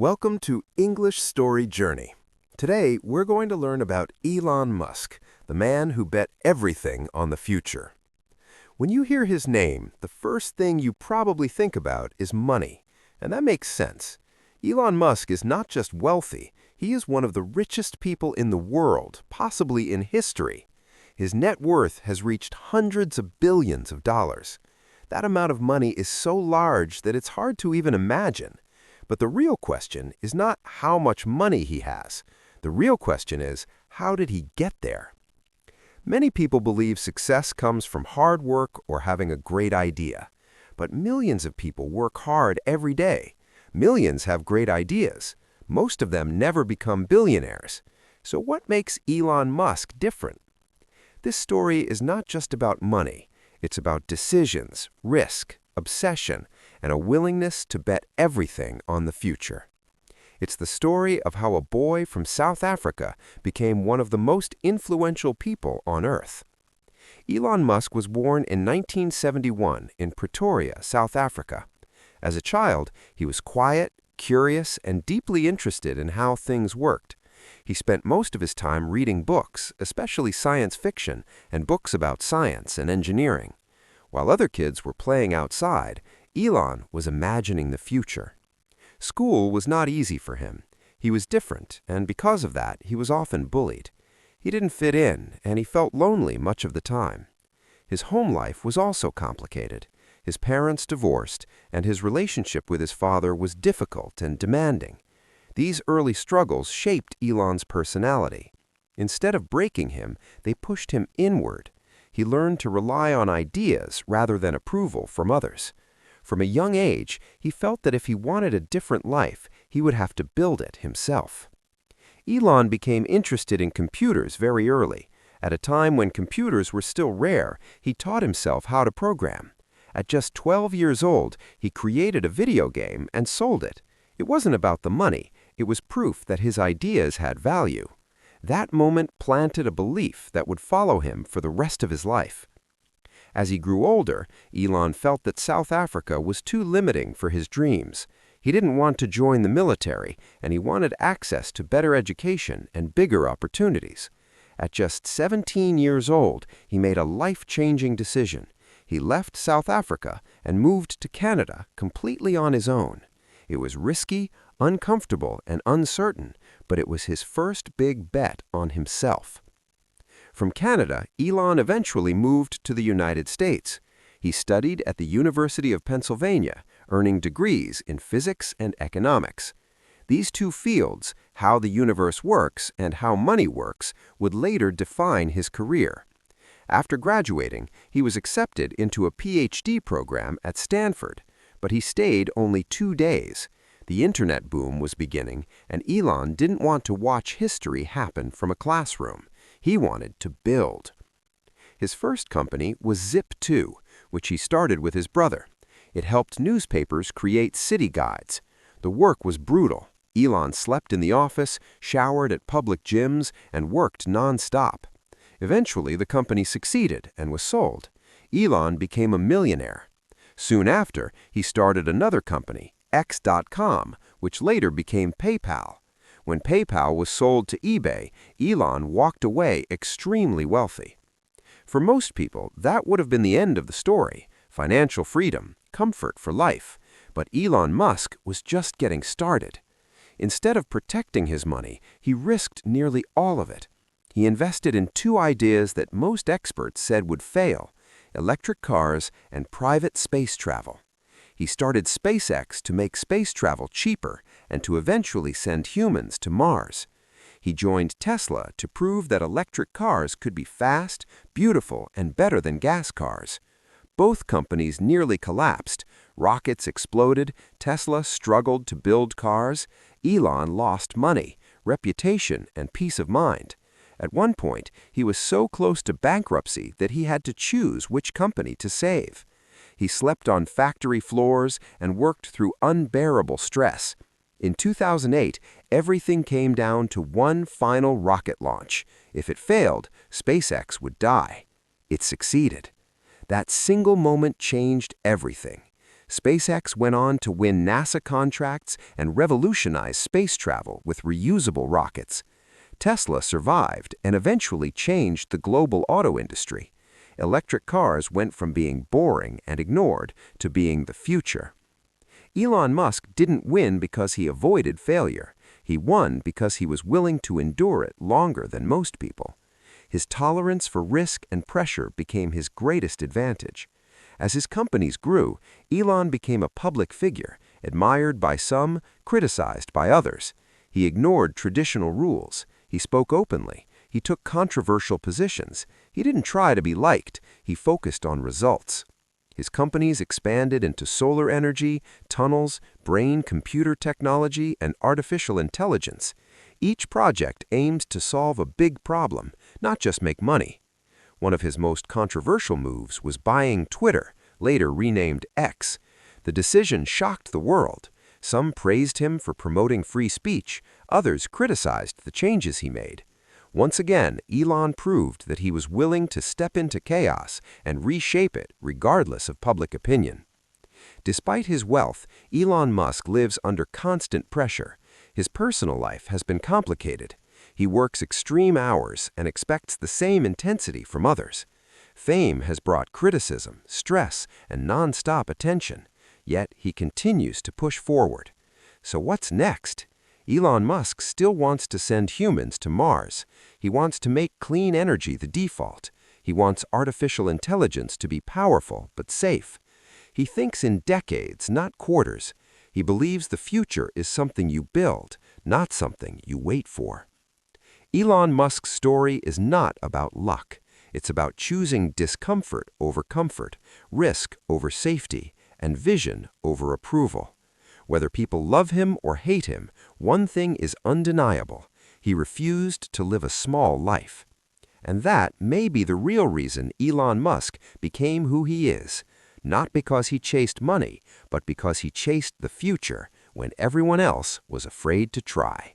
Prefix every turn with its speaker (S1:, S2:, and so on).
S1: Welcome to English Story Journey. Today, we're going to learn about Elon Musk, the man who bet everything on the future. When you hear his name, the first thing you probably think about is money, and that makes sense. Elon Musk is not just wealthy, he is one of the richest people in the world, possibly in history. His net worth has reached hundreds of billions of dollars. That amount of money is so large that it's hard to even imagine. But the real question is not how much money he has. The real question is, how did he get there? Many people believe success comes from hard work or having a great idea. But millions of people work hard every day. Millions have great ideas. Most of them never become billionaires. So what makes Elon Musk different? This story is not just about money. It's about decisions, risk, obsession, and a willingness to bet everything on the future. It's the story of how a boy from South Africa became one of the most influential people on Earth. Elon Musk was born in 1971 in Pretoria, South Africa. As a child, he was quiet, curious, and deeply interested in how things worked. He spent most of his time reading books, especially science fiction and books about science and engineering. While other kids were playing outside, Elon was imagining the future. School was not easy for him. He was different, and because of that, he was often bullied. He didn't fit in, and he felt lonely much of the time. His home life was also complicated. His parents divorced, and his relationship with his father was difficult and demanding. These early struggles shaped Elon's personality. Instead of breaking him, they pushed him inward. He learned to rely on ideas rather than approval from others. From a young age, he felt that if he wanted a different life, he would have to build it himself. Elon became interested in computers very early. At a time when computers were still rare, he taught himself how to program. At just 12 years old, he created a video game and sold it. It wasn't about the money. It was proof that his ideas had value. That moment planted a belief that would follow him for the rest of his life. As he grew older, Elon felt that South Africa was too limiting for his dreams. He didn't want to join the military, and he wanted access to better education and bigger opportunities. At just 17 years old, he made a life-changing decision. He left South Africa and moved to Canada completely on his own. It was risky, uncomfortable, and uncertain, but it was his first big bet on himself. From Canada, Elon eventually moved to the United States. He studied at the University of Pennsylvania, earning degrees in physics and economics. These two fields, how the universe works and how money works, would later define his career. After graduating, he was accepted into a PhD program at Stanford, but he stayed only 2 days. The internet boom was beginning, and Elon didn't want to watch history happen from a classroom. He wanted to build. His first company was Zip2, which he started with his brother. It helped newspapers create city guides. The work was brutal. Elon slept in the office, showered at public gyms, and worked non-stop. Eventually, the company succeeded and was sold. Elon became a millionaire. Soon after, he started another company, X.com, which later became PayPal. When PayPal was sold to eBay, Elon walked away extremely wealthy. For most people, that would have been the end of the story: financial freedom, comfort for life. But Elon Musk was just getting started. Instead of protecting his money, he risked nearly all of it. He invested in 2 ideas that most experts said would fail: electric cars and private space travel. He started SpaceX to make space travel cheaper and to eventually send humans to Mars. He joined Tesla to prove that electric cars could be fast, beautiful, and better than gas cars. Both companies nearly collapsed. Rockets exploded, Tesla struggled to build cars, Elon lost money, reputation, and peace of mind. At one point, he was so close to bankruptcy that he had to choose which company to save. He slept on factory floors and worked through unbearable stress. In 2008, everything came down to one final rocket launch. If it failed, SpaceX would die. It succeeded. That single moment changed everything. SpaceX went on to win NASA contracts and revolutionize space travel with reusable rockets. Tesla survived and eventually changed the global auto industry. Electric cars went from being boring and ignored to being the future. Elon Musk didn't win because he avoided failure. He won because he was willing to endure it longer than most people. His tolerance for risk and pressure became his greatest advantage. As his companies grew, Elon became a public figure, admired by some, criticized by others. He ignored traditional rules. He spoke openly. He took controversial positions. He didn't try to be liked. He focused on results. His companies expanded into solar energy, tunnels, brain-computer technology, and artificial intelligence. Each project aimed to solve a big problem, not just make money. One of his most controversial moves was buying Twitter, later renamed X. The decision shocked the world. Some praised him for promoting free speech, others criticized the changes he made. Once again, Elon proved that he was willing to step into chaos and reshape it regardless of public opinion. Despite his wealth, Elon Musk lives under constant pressure. His personal life has been complicated. He works extreme hours and expects the same intensity from others. Fame has brought criticism, stress, and non-stop attention. Yet he continues to push forward. So what's next? Elon Musk still wants to send humans to Mars. He wants to make clean energy the default. He wants artificial intelligence to be powerful but safe. He thinks in decades, not quarters. He believes the future is something you build, not something you wait for. Elon Musk's story is not about luck. It's about choosing discomfort over comfort, risk over safety, and vision over approval. Whether people love him or hate him, one thing is undeniable. He refused to live a small life. And that may be the real reason Elon Musk became who he is. Not because he chased money, but because he chased the future when everyone else was afraid to try.